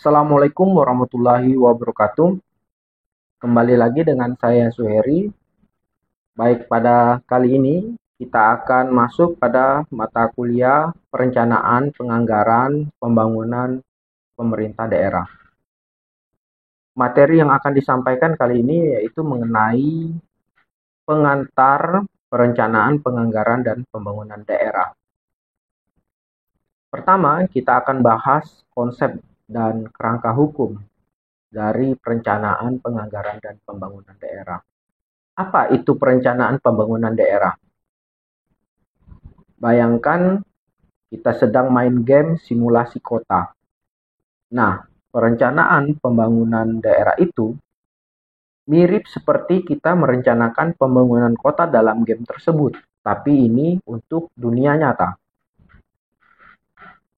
Assalamualaikum warahmatullahi wabarakatuh. Kembali lagi dengan saya Suheri. Baik, pada kali ini kita akan masuk pada mata kuliah perencanaan penganggaran pembangunan pemerintah daerah. Materi yang akan disampaikan kali ini yaitu mengenai pengantar perencanaan penganggaran dan pembangunan daerah. Pertama, kita akan bahas konsep dan kerangka hukum dari perencanaan penganggaran dan pembangunan daerah. Apa itu perencanaan pembangunan daerah? Bayangkan kita sedang main game simulasi kota. Nah, perencanaan pembangunan daerah itu mirip seperti kita merencanakan pembangunan kota dalam game tersebut, tapi ini untuk dunia nyata.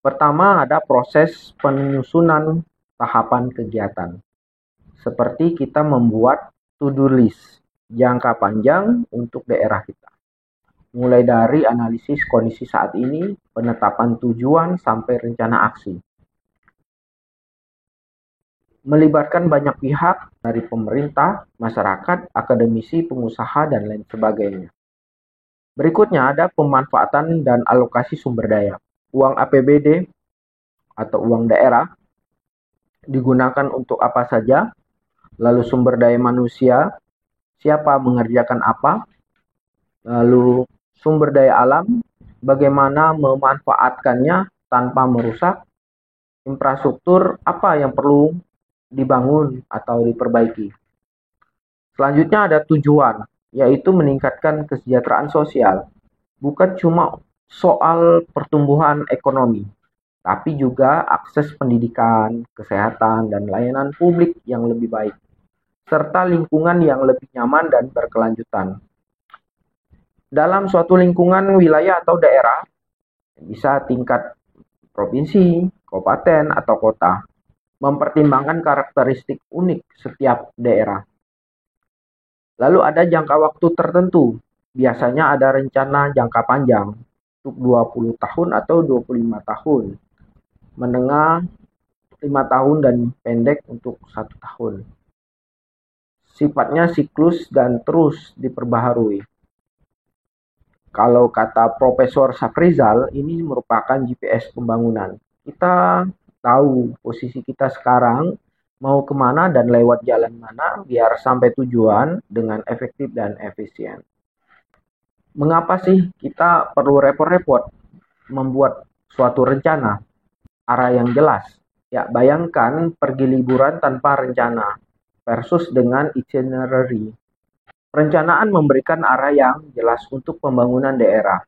Pertama, ada proses penyusunan tahapan kegiatan. Seperti kita membuat to-do list jangka panjang untuk daerah kita. Mulai dari analisis kondisi saat ini, penetapan tujuan, sampai rencana aksi. Melibatkan banyak pihak dari pemerintah, masyarakat, akademisi, pengusaha, dan lain sebagainya. Berikutnya ada pemanfaatan dan alokasi sumber daya. Uang APBD atau uang daerah digunakan untuk apa saja, lalu sumber daya manusia, siapa mengerjakan apa, lalu sumber daya alam, bagaimana memanfaatkannya tanpa merusak, infrastruktur apa yang perlu dibangun atau diperbaiki. Selanjutnya ada tujuan, yaitu meningkatkan kesejahteraan sosial. Bukan cuma soal pertumbuhan ekonomi, tapi juga akses pendidikan, kesehatan, dan layanan publik yang lebih baik, serta lingkungan yang lebih nyaman dan berkelanjutan. Dalam suatu lingkungan wilayah atau daerah, bisa tingkat provinsi, kabupaten, atau kota, mempertimbangkan karakteristik unik setiap daerah. Lalu ada jangka waktu tertentu, biasanya ada rencana jangka panjang untuk 20 tahun atau 25 tahun, menengah 5 tahun, dan pendek untuk 1 tahun. Sifatnya siklus dan terus diperbaharui. Kalau kata Profesor Safrizal, ini merupakan GPS pembangunan. Kita tahu posisi kita sekarang, mau kemana dan lewat jalan mana biar sampai tujuan dengan efektif dan efisien. Mengapa sih kita perlu repot-repot membuat suatu rencana, arah yang jelas? Ya, bayangkan pergi liburan tanpa rencana versus dengan itinerary. Perencanaan memberikan arah yang jelas untuk pembangunan daerah.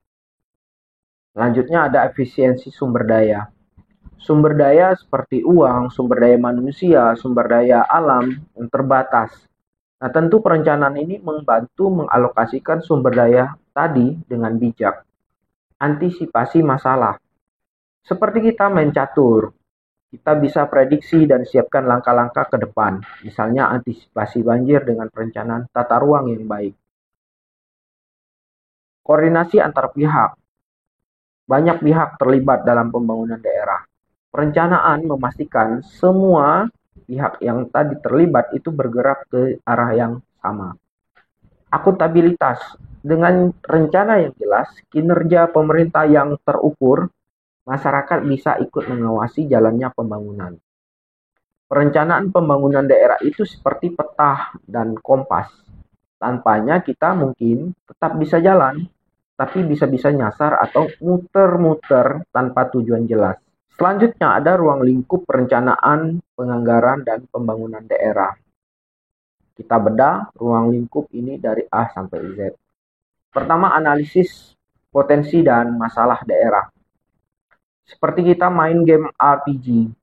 Selanjutnya ada efisiensi sumber daya. Sumber daya seperti uang, sumber daya manusia, sumber daya alam yang terbatas. Nah, tentu perencanaan ini membantu mengalokasikan sumber daya tadi dengan bijak. Antisipasi masalah. Seperti kita main catur, kita bisa prediksi dan siapkan langkah-langkah ke depan. Misalnya antisipasi banjir dengan perencanaan tata ruang yang baik. Koordinasi antar pihak. Banyak pihak terlibat dalam pembangunan daerah. Perencanaan memastikan semua pihak yang tadi terlibat itu bergerak ke arah yang sama. Akuntabilitas. Dengan rencana yang jelas, kinerja pemerintah yang terukur, masyarakat bisa ikut mengawasi jalannya pembangunan. Perencanaan pembangunan daerah itu seperti peta dan kompas. Tanpanya kita mungkin tetap bisa jalan, tapi bisa-bisa nyasar atau muter-muter tanpa tujuan jelas. Selanjutnya ada ruang lingkup perencanaan, penganggaran, dan pembangunan daerah. Kita bedah ruang lingkup ini dari A sampai Z. Pertama, analisis potensi dan masalah daerah. Seperti kita main game RPG,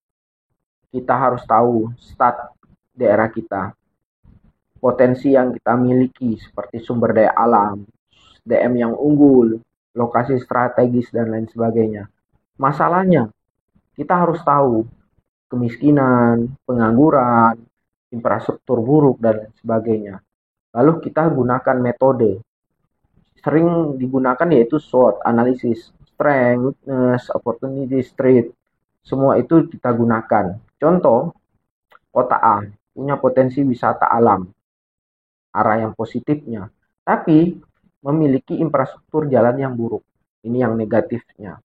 kita harus tahu stat daerah kita, potensi yang kita miliki seperti sumber daya alam, SDM yang unggul, lokasi strategis, dan lain sebagainya. Masalahnya, kita harus tahu kemiskinan, pengangguran, infrastruktur buruk, dan lain sebagainya. Lalu kita gunakan metode. Sering digunakan yaitu SWOT, analisis, strength, weakness, opportunity, threat. semua itu kita gunakan. Contoh, kota A punya potensi wisata alam, arah yang positifnya, tapi memiliki infrastruktur jalan yang buruk. Ini yang negatifnya.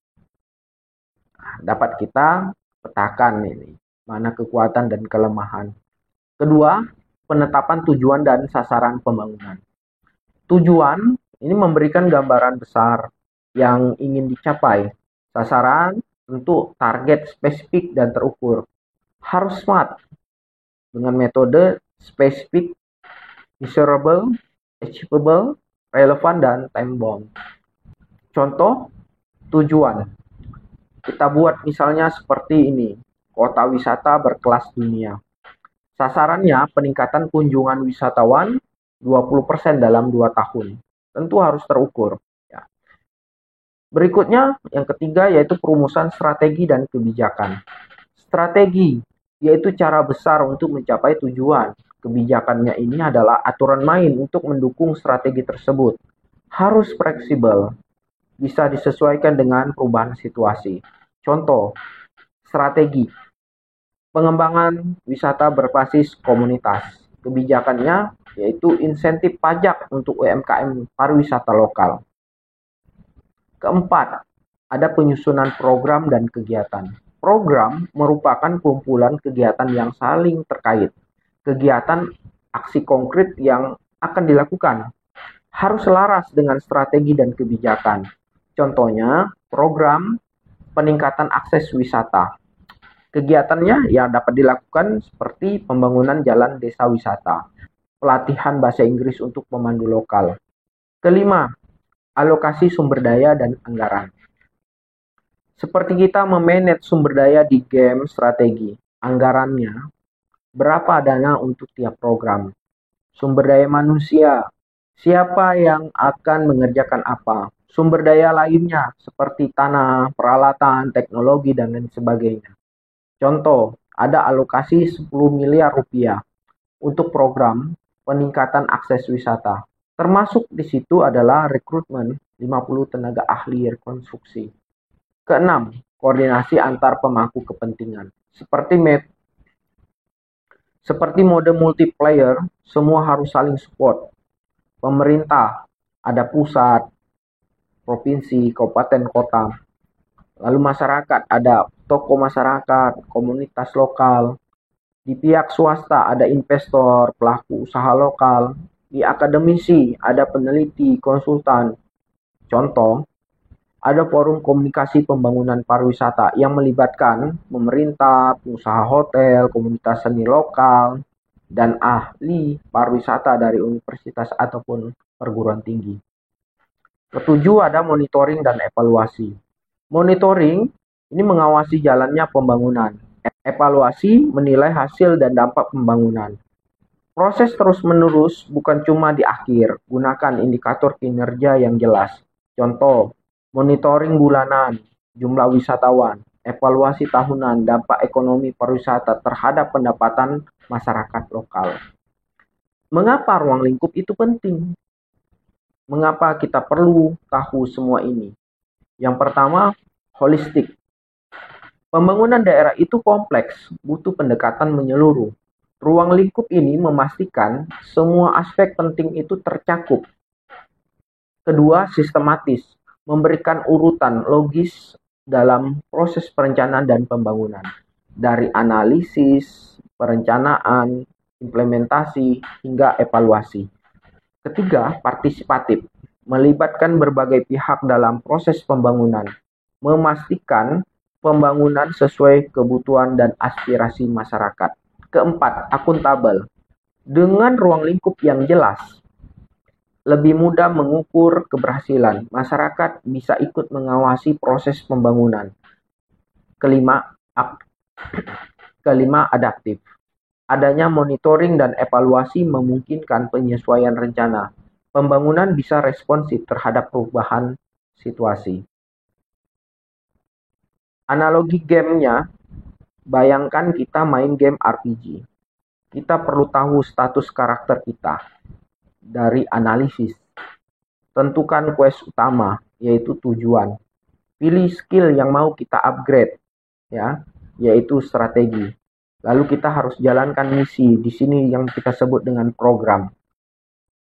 Dapat kita petakan ini, mana kekuatan dan kelemahan. Kedua, penetapan tujuan dan sasaran pembangunan. Tujuan ini memberikan gambaran besar yang ingin dicapai. Sasaran tentu target spesifik dan terukur. Harus SMART dengan metode spesifik, measurable, achievable, relevan, dan time bound. Contoh tujuan. Kita buat misalnya seperti ini, kota wisata berkelas dunia. Sasarannya peningkatan kunjungan wisatawan 20% dalam 2 tahun. Tentu harus terukur. Ya. Berikutnya, yang ketiga yaitu perumusan strategi dan kebijakan. Strategi yaitu cara besar untuk mencapai tujuan. Kebijakannya ini adalah aturan main untuk mendukung strategi tersebut. Harus fleksibel, bisa disesuaikan dengan perubahan situasi. Contoh, strategi pengembangan wisata berbasis komunitas. Kebijakannya yaitu insentif pajak untuk UMKM pariwisata lokal. Keempat, ada penyusunan program dan kegiatan. Program merupakan kumpulan kegiatan yang saling terkait. Kegiatan aksi konkret yang akan dilakukan harus selaras dengan strategi dan kebijakan. Contohnya, program peningkatan akses wisata. Kegiatannya yang dapat dilakukan seperti pembangunan jalan desa wisata, pelatihan bahasa Inggris untuk pemandu lokal. Kelima, alokasi sumber daya dan anggaran. Seperti kita memanage sumber daya di game strategi, anggarannya berapa dana untuk tiap program. Sumber daya manusia, siapa yang akan mengerjakan apa. Sumber daya lainnya seperti tanah, peralatan, teknologi, dan lain sebagainya. Contoh, ada alokasi 10 miliar rupiah untuk program peningkatan akses wisata. Termasuk di situ adalah rekrutmen 50 tenaga ahli rekonstruksi. Keenam, koordinasi antar pemangku kepentingan. Seperti mode multiplayer, semua harus saling support. Pemerintah, ada pusat, provinsi, kabupaten, kota. Lalu masyarakat, ada tokoh masyarakat, komunitas lokal. Di pihak swasta ada investor, pelaku usaha lokal. Di akademisi ada peneliti, konsultan. Contoh, ada forum komunikasi pembangunan pariwisata yang melibatkan pemerintah, pengusaha hotel, komunitas seni lokal, dan ahli pariwisata dari universitas ataupun perguruan tinggi. Ketujuh, ada monitoring dan evaluasi. Monitoring ini mengawasi jalannya pembangunan. Evaluasi menilai hasil dan dampak pembangunan. Proses terus-menerus bukan cuma di akhir. Gunakan indikator kinerja yang jelas. Contoh, monitoring bulanan, jumlah wisatawan, evaluasi tahunan, dampak ekonomi pariwisata terhadap pendapatan masyarakat lokal. Mengapa ruang lingkup itu penting? Mengapa kita perlu tahu semua ini? Yang pertama, holistik. Pembangunan daerah itu kompleks, butuh pendekatan menyeluruh. Ruang lingkup ini memastikan semua aspek penting itu tercakup. Kedua, sistematis, memberikan urutan logis dalam proses perencanaan dan pembangunan. Dari analisis, perencanaan, implementasi, hingga evaluasi. Ketiga, partisipatif, melibatkan berbagai pihak dalam proses pembangunan, memastikan pembangunan sesuai kebutuhan dan aspirasi masyarakat. Keempat, akuntabel. Dengan ruang lingkup yang jelas, lebih mudah mengukur keberhasilan. Masyarakat bisa ikut mengawasi proses pembangunan. Kelima, adaptif. Adanya monitoring dan evaluasi memungkinkan penyesuaian rencana. Pembangunan bisa responsif terhadap perubahan situasi. Analogi gamenya, bayangkan kita main game RPG. Kita perlu tahu status karakter kita dari analisis. Tentukan quest utama, yaitu tujuan. Pilih skill yang mau kita upgrade. ya, yaitu strategi. Lalu kita harus jalankan misi. Di sini yang kita sebut dengan program.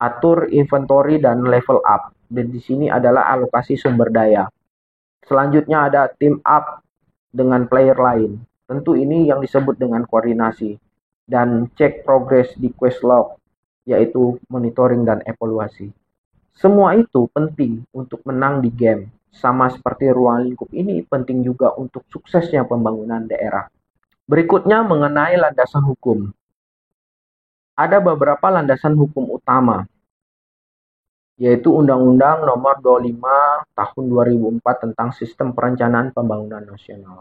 Atur inventory dan level up. Dan di sini adalah alokasi sumber daya. Selanjutnya ada team up dengan player lain. Tentu ini yang disebut dengan koordinasi. Dan cek progress di quest log, yaitu monitoring dan evaluasi. Semua itu penting untuk menang di game. Sama seperti ruang lingkup ini penting juga untuk suksesnya pembangunan daerah. Berikutnya mengenai landasan hukum. Ada beberapa landasan hukum utama, yaitu Undang-Undang Nomor 25 Tahun 2004 tentang Sistem Perencanaan Pembangunan Nasional.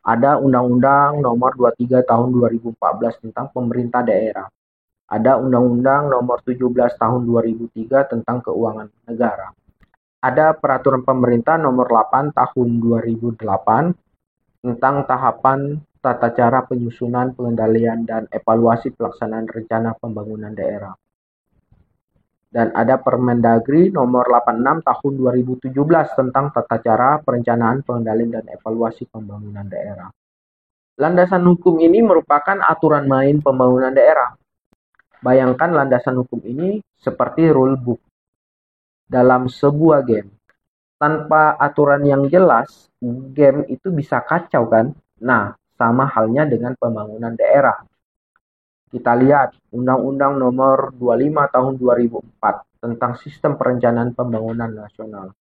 Ada Undang-Undang Nomor 23 Tahun 2014 tentang Pemerintah Daerah. Ada Undang-Undang Nomor 17 Tahun 2003 tentang Keuangan Negara. Ada Peraturan Pemerintah Nomor 8 Tahun 2008 tentang tahapan tata cara penyusunan, pengendalian, dan evaluasi pelaksanaan rencana pembangunan daerah. Dan ada Permendagri Nomor 86 Tahun 2017 tentang tata cara perencanaan, pengendalian, dan evaluasi pembangunan daerah. Landasan hukum ini merupakan aturan main pembangunan daerah. Bayangkan landasan hukum ini seperti rule book dalam sebuah game. Tanpa aturan yang jelas, game itu bisa kacau kan? Nah, sama halnya dengan pembangunan daerah. Kita lihat Undang-Undang Nomor 25 Tahun 2004 tentang Sistem Perencanaan Pembangunan Nasional.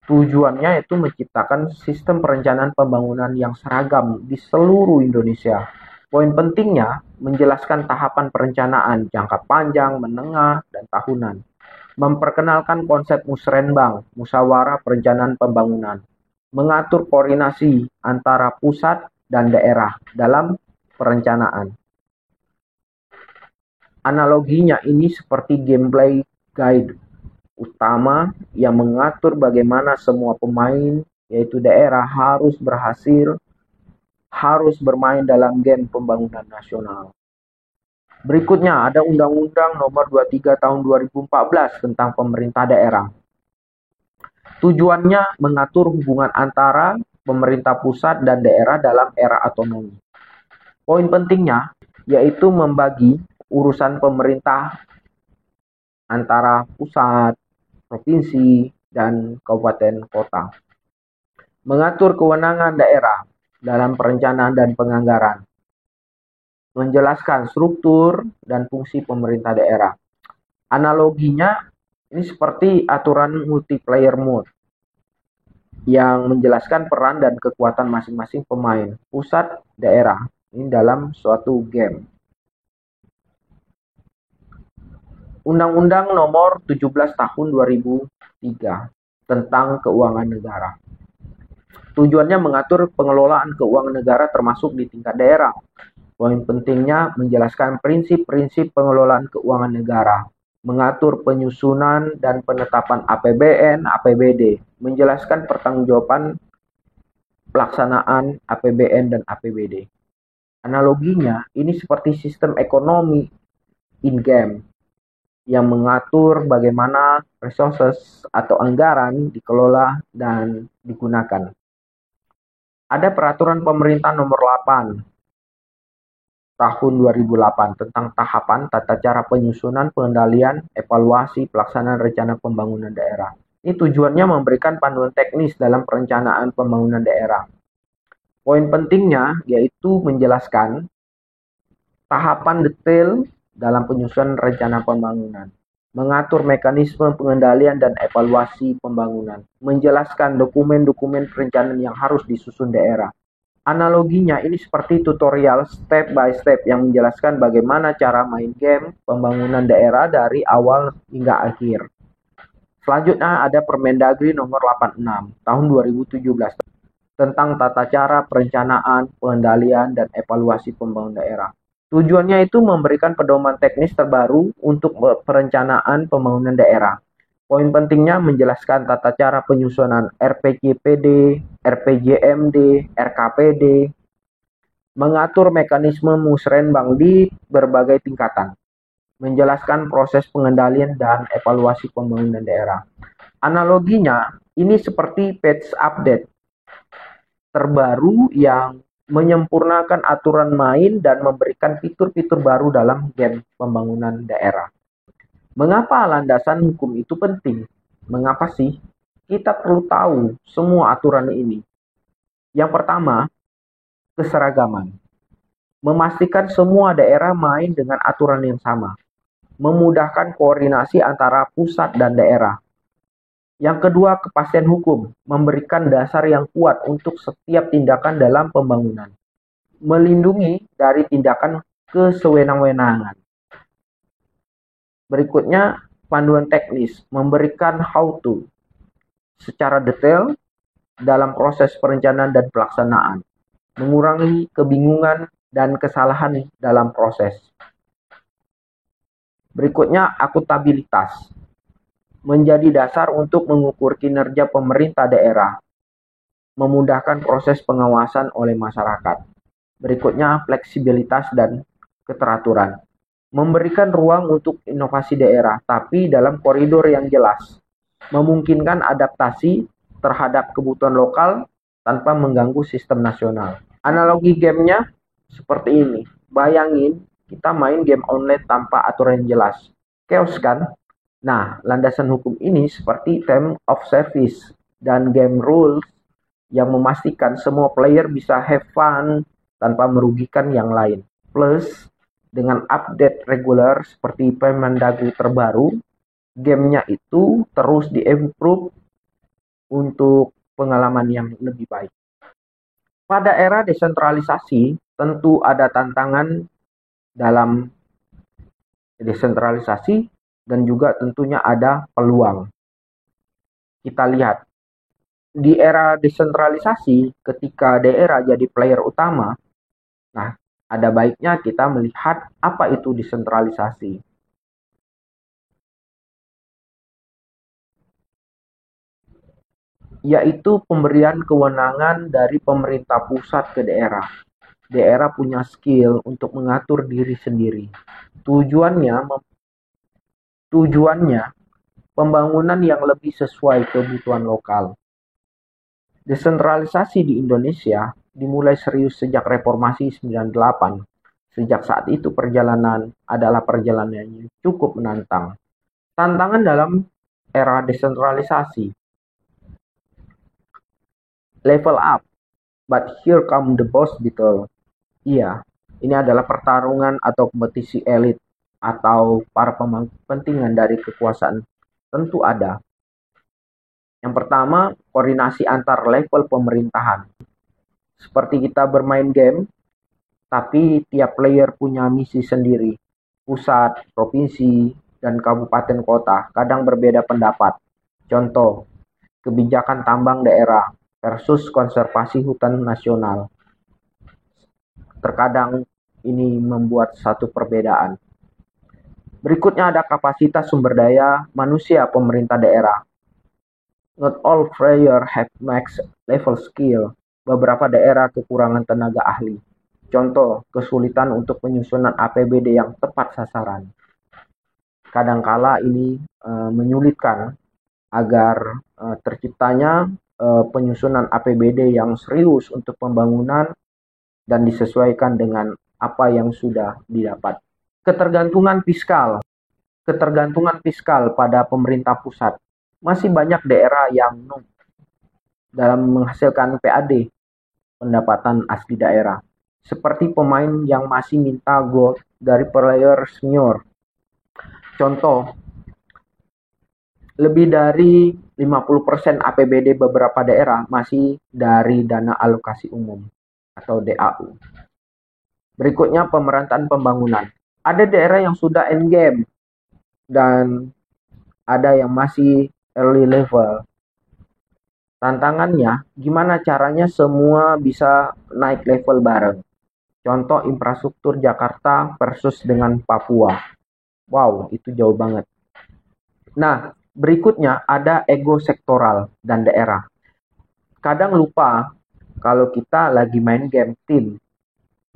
Tujuannya itu menciptakan sistem perencanaan pembangunan yang seragam di seluruh Indonesia. Poin pentingnya menjelaskan tahapan perencanaan jangka panjang, menengah, dan tahunan. Memperkenalkan konsep musrenbang, musyawarah perencanaan pembangunan. Mengatur koordinasi antara pusat dan daerah dalam perencanaan. Analoginya ini seperti gameplay guide utama yang mengatur bagaimana semua pemain, yaitu daerah, harus bermain dalam game pembangunan nasional. Berikutnya ada Undang-Undang Nomor 23 Tahun 2014 tentang Pemerintah Daerah. Tujuannya mengatur hubungan antara pemerintah pusat dan daerah dalam era otonomi. Poin pentingnya yaitu membagi urusan pemerintah antara pusat, provinsi, dan kabupaten kota. Mengatur kewenangan daerah dalam perencanaan dan penganggaran. Menjelaskan struktur dan fungsi pemerintah daerah. Analoginya ini seperti aturan multiplayer mode yang menjelaskan peran dan kekuatan masing-masing pemain, pusat, daerah, ini dalam suatu game. Undang-Undang Nomor 17 Tahun 2003 tentang Keuangan Negara. Tujuannya mengatur pengelolaan keuangan negara termasuk di tingkat daerah. Poin pentingnya menjelaskan prinsip-prinsip pengelolaan keuangan negara, mengatur penyusunan dan penetapan APBN, APBD, menjelaskan pertanggungjawaban pelaksanaan APBN dan APBD. Analoginya, ini seperti sistem ekonomi in-game yang mengatur bagaimana resources atau anggaran dikelola dan digunakan. Ada Peraturan Pemerintah Nomor 8 Tahun 2008 tentang tahapan tata cara penyusunan, pengendalian, evaluasi, pelaksanaan rencana pembangunan daerah. Ini tujuannya memberikan panduan teknis dalam perencanaan pembangunan daerah. Poin pentingnya yaitu menjelaskan tahapan detail dalam penyusunan rencana pembangunan, mengatur mekanisme pengendalian dan evaluasi pembangunan, menjelaskan dokumen-dokumen perencanaan yang harus disusun daerah. Analoginya ini seperti tutorial step by step yang menjelaskan bagaimana cara main game pembangunan daerah dari awal hingga akhir. Selanjutnya ada Permendagri Nomor 86 Tahun 2017 tentang tata cara perencanaan, pengendalian, dan evaluasi pembangunan daerah. Tujuannya itu memberikan pedoman teknis terbaru untuk perencanaan pembangunan daerah. Poin pentingnya menjelaskan tata cara penyusunan RPJPD, RPJMD, RKPD, mengatur mekanisme musrenbang di berbagai tingkatan, menjelaskan proses pengendalian dan evaluasi pembangunan daerah. Analoginya, ini seperti patch update terbaru yang menyempurnakan aturan main, dan memberikan fitur-fitur baru dalam game pembangunan daerah. Mengapa landasan hukum itu penting? Mengapa sih kita perlu tahu semua aturan ini? Yang pertama, keseragaman. Memastikan semua daerah main dengan aturan yang sama. Memudahkan koordinasi antara pusat dan daerah. Yang kedua, kepastian hukum. Memberikan dasar yang kuat untuk setiap tindakan dalam pembangunan. Melindungi dari tindakan kesewenang-wenangan. Berikutnya, panduan teknis, memberikan how to secara detail dalam proses perencanaan dan pelaksanaan, mengurangi kebingungan dan kesalahan dalam proses. Berikutnya, akuntabilitas, menjadi dasar untuk mengukur kinerja pemerintah daerah, memudahkan proses pengawasan oleh masyarakat. Berikutnya, fleksibilitas dan keteraturan, memberikan ruang untuk inovasi daerah, tapi dalam koridor yang jelas, memungkinkan adaptasi terhadap kebutuhan lokal tanpa mengganggu sistem nasional. Analogi gamenya seperti ini. Bayangin kita main game online tanpa aturan yang jelas. Chaos kan? Nah, landasan hukum ini seperti term of service dan game rules yang memastikan semua player bisa have fun tanpa merugikan yang lain. Plus, dengan update reguler seperti Permendagri terbaru, gamenya itu terus di-improve untuk pengalaman yang lebih baik. Pada era desentralisasi, tentu ada tantangan dalam desentralisasi dan juga tentunya ada peluang. Kita lihat, di era desentralisasi, ketika daerah jadi player utama, nah, ada baiknya kita melihat apa itu desentralisasi. Yaitu pemberian kewenangan dari pemerintah pusat ke daerah. Daerah punya skill untuk mengatur diri sendiri. Tujuannya pembangunan yang lebih sesuai kebutuhan lokal. Desentralisasi di Indonesia dimulai serius sejak Reformasi 98. Sejak saat itu perjalanan adalah perjalanan yang cukup menantang. Tantangan dalam era desentralisasi. Level up, but here come the boss battle. Iya, ini adalah pertarungan atau kompetisi elit atau para pemangku kepentingan dari kekuasaan. Tentu ada. Yang pertama, koordinasi antar level pemerintahan. Seperti kita bermain game, tapi tiap player punya misi sendiri. Pusat, provinsi, dan kabupaten kota kadang berbeda pendapat. Contoh, kebijakan tambang daerah versus konservasi hutan nasional. Terkadang ini membuat satu perbedaan. Berikutnya ada kapasitas sumber daya manusia pemerintah daerah. Not all players have max level skill. Beberapa daerah kekurangan tenaga ahli. Contoh, kesulitan untuk penyusunan APBD yang tepat sasaran. Kadangkala ini menyulitkan agar terciptanya penyusunan APBD yang serius untuk pembangunan dan disesuaikan dengan apa yang sudah didapat. Ketergantungan fiskal pada pemerintah pusat. Masih banyak daerah yang dalam menghasilkan PAD, pendapatan asli daerah. Seperti pemain yang masih minta gol dari player senior. Contoh, lebih dari 50% APBD beberapa daerah masih dari dana alokasi umum atau DAU. Berikutnya pemerataan pembangunan. Ada daerah yang sudah endgame dan ada yang masih early level. Tantangannya, gimana caranya semua bisa naik level bareng. Contoh infrastruktur Jakarta versus dengan Papua. Wow, itu jauh banget. Nah, berikutnya ada ego sektoral dan daerah. Kadang lupa kalau kita lagi main game tim.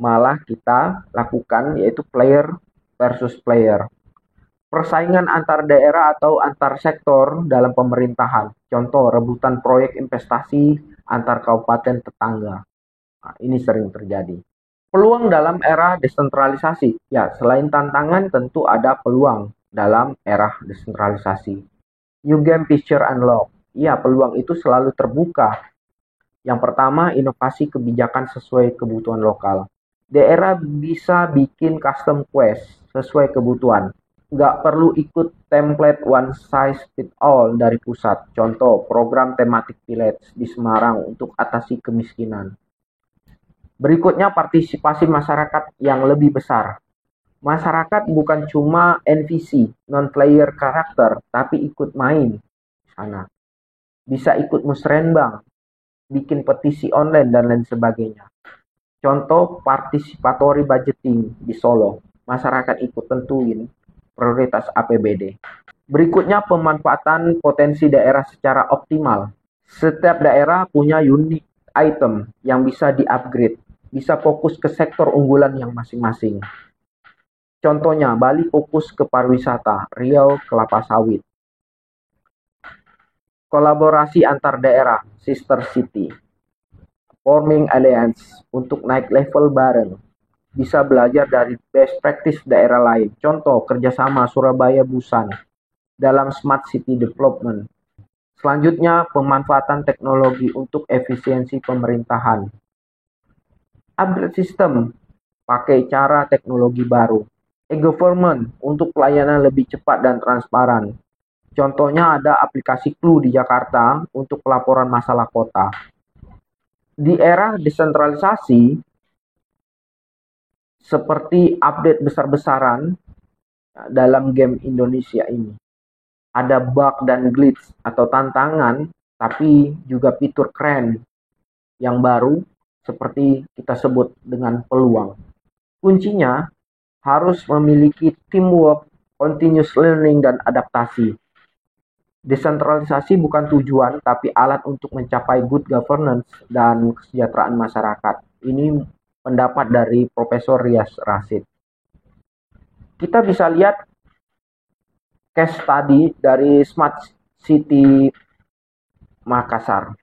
Malah kita lakukan yaitu player versus player. Persaingan antar daerah atau antar sektor dalam pemerintahan. Contoh, rebutan proyek investasi antar kabupaten tetangga. Nah, ini sering terjadi. Peluang dalam era desentralisasi. Ya, selain tantangan tentu ada peluang dalam era desentralisasi. New game feature unlock. Ya, peluang itu selalu terbuka. Yang pertama, inovasi kebijakan sesuai kebutuhan lokal. Daerah bisa bikin custom quest sesuai kebutuhan. Nggak perlu ikut template one size fit all dari pusat. Contoh, program tematik village di Semarang untuk atasi kemiskinan. Berikutnya, partisipasi masyarakat yang lebih besar. Masyarakat bukan cuma NPC, non-player karakter, tapi ikut main di sana. Bisa ikut musrenbang, bikin petisi online, dan lain sebagainya. Contoh, participatory budgeting di Solo. Masyarakat ikut tentuin prioritas APBD. Berikutnya, pemanfaatan potensi daerah secara optimal. Setiap daerah punya unique item yang bisa di-upgrade. Bisa fokus ke sektor unggulan yang masing-masing. Contohnya, Bali fokus ke pariwisata, Riau kelapa sawit. Kolaborasi antar daerah, sister city. Forming alliance untuk naik level bareng. Bisa belajar dari best practice daerah lain. Contoh, kerjasama Surabaya Busan dalam smart city development. Selanjutnya, pemanfaatan teknologi untuk efisiensi pemerintahan. Upgrade sistem, pakai cara teknologi baru. E-government untuk pelayanan lebih cepat dan transparan. Contohnya ada aplikasi Clue di Jakarta untuk pelaporan masalah kota. Di era desentralisasi, seperti update besar-besaran dalam game Indonesia ini. Ada bug dan glitch atau tantangan, tapi juga fitur keren yang baru seperti kita sebut dengan peluang. Kuncinya harus memiliki teamwork, continuous learning, dan adaptasi. Desentralisasi bukan tujuan, tapi alat untuk mencapai good governance dan kesejahteraan masyarakat. Ini pendapat dari Profesor Rias Rasid. Kita bisa lihat case study dari Smart City Makassar.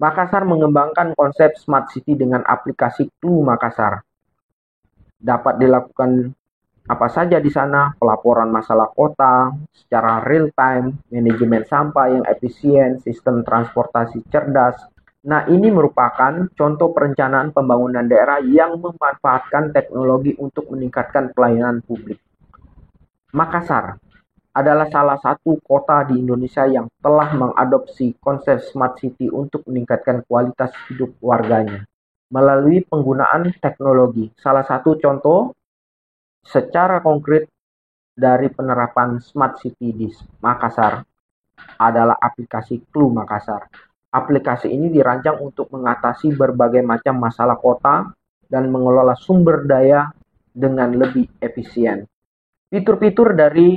Makassar mengembangkan konsep Smart City dengan aplikasi Clue Makassar. Dapat dilakukan apa saja di sana, pelaporan masalah kota secara real time, manajemen sampah yang efisien, sistem transportasi cerdas. Nah, ini merupakan contoh perencanaan pembangunan daerah yang memanfaatkan teknologi untuk meningkatkan pelayanan publik. Makassar adalah salah satu kota di Indonesia yang telah mengadopsi konsep smart city untuk meningkatkan kualitas hidup warganya melalui penggunaan teknologi. Salah satu contoh secara konkret dari penerapan Smart City di Makassar adalah aplikasi Clue Makassar. Aplikasi ini dirancang untuk mengatasi berbagai macam masalah kota dan mengelola sumber daya dengan lebih efisien. Fitur-fitur dari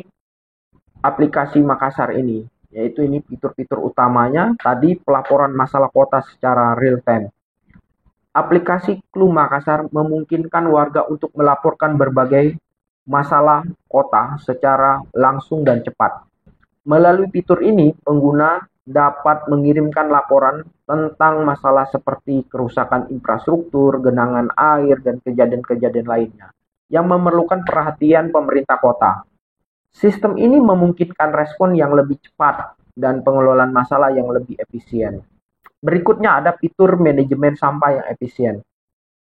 aplikasi Makassar ini, yaitu ini fitur-fitur utamanya, tadi pelaporan masalah kota secara real time. Aplikasi Clue Makassar memungkinkan warga untuk melaporkan berbagai masalah kota secara langsung dan cepat. Melalui fitur ini, pengguna dapat mengirimkan laporan tentang masalah seperti kerusakan infrastruktur, genangan air, dan kejadian-kejadian lainnya yang memerlukan perhatian pemerintah kota. Sistem ini memungkinkan respon yang lebih cepat dan pengelolaan masalah yang lebih efisien. Berikutnya ada fitur manajemen sampah yang efisien.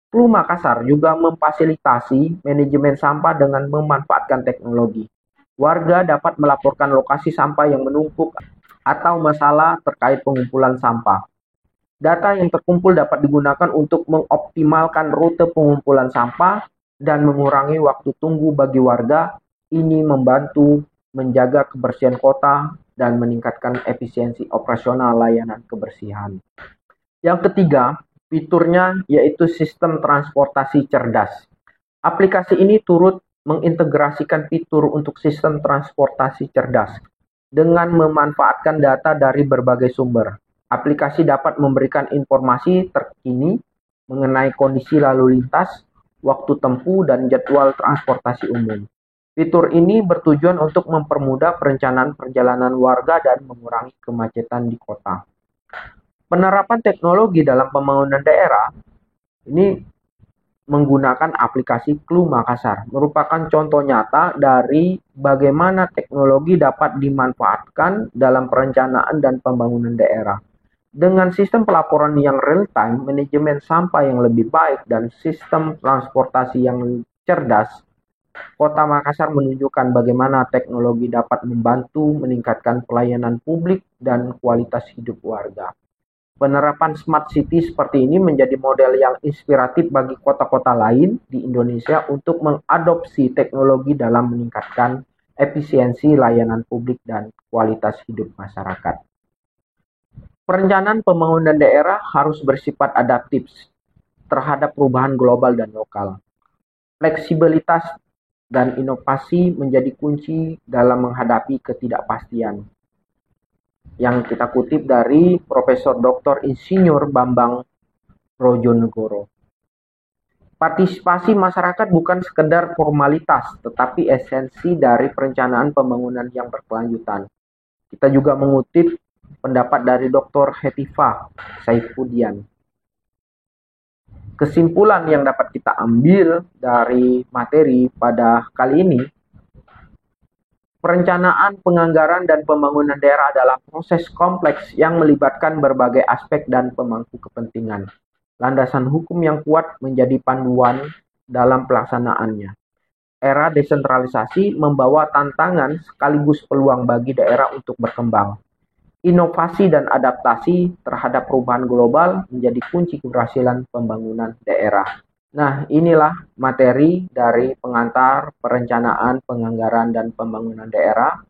Clue Makassar juga memfasilitasi manajemen sampah dengan memanfaatkan teknologi. Warga dapat melaporkan lokasi sampah yang menumpuk atau masalah terkait pengumpulan sampah. Data yang terkumpul dapat digunakan untuk mengoptimalkan rute pengumpulan sampah dan mengurangi waktu tunggu bagi warga. Ini membantu menjaga kebersihan kota dan meningkatkan efisiensi operasional layanan kebersihan. Yang ketiga, fiturnya yaitu sistem transportasi cerdas. Aplikasi ini turut mengintegrasikan fitur untuk sistem transportasi cerdas dengan memanfaatkan data dari berbagai sumber. Aplikasi dapat memberikan informasi terkini mengenai kondisi lalu lintas, waktu tempuh, dan jadwal transportasi umum. Fitur ini bertujuan untuk mempermudah perencanaan perjalanan warga dan mengurangi kemacetan di kota. Penerapan teknologi dalam pembangunan daerah ini menggunakan aplikasi Clue Makassar merupakan contoh nyata dari bagaimana teknologi dapat dimanfaatkan dalam perencanaan dan pembangunan daerah. Dengan sistem pelaporan yang real-time, manajemen sampah yang lebih baik, dan sistem transportasi yang cerdas, Kota Makassar menunjukkan bagaimana teknologi dapat membantu meningkatkan pelayanan publik dan kualitas hidup warga. Penerapan smart city seperti ini menjadi model yang inspiratif bagi kota-kota lain di Indonesia untuk mengadopsi teknologi dalam meningkatkan efisiensi layanan publik dan kualitas hidup masyarakat. Perencanaan pembangunan daerah harus bersifat adaptif terhadap perubahan global dan lokal. Fleksibilitas dan inovasi menjadi kunci dalam menghadapi ketidakpastian. Yang kita kutip dari Profesor Dr. Insinyur Bambang Brojonegoro. Partisipasi masyarakat bukan sekedar formalitas, tetapi esensi dari perencanaan pembangunan yang berkelanjutan. Kita juga mengutip pendapat dari Dr. Hetifah Saifudian. Kesimpulan yang dapat kita ambil dari materi pada kali ini, perencanaan, penganggaran, dan pembangunan daerah adalah proses kompleks yang melibatkan berbagai aspek dan pemangku kepentingan. Landasan hukum yang kuat menjadi panduan dalam pelaksanaannya. Era desentralisasi membawa tantangan sekaligus peluang bagi daerah untuk berkembang. Inovasi dan adaptasi terhadap perubahan global menjadi kunci keberhasilan pembangunan daerah. Nah, inilah materi dari pengantar perencanaan, penganggaran, dan pembangunan daerah.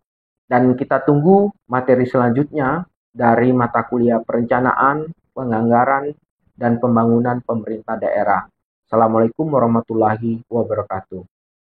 Dan kita tunggu materi selanjutnya dari mata kuliah perencanaan, penganggaran, dan pembangunan pemerintah daerah. Assalamualaikum warahmatullahi wabarakatuh.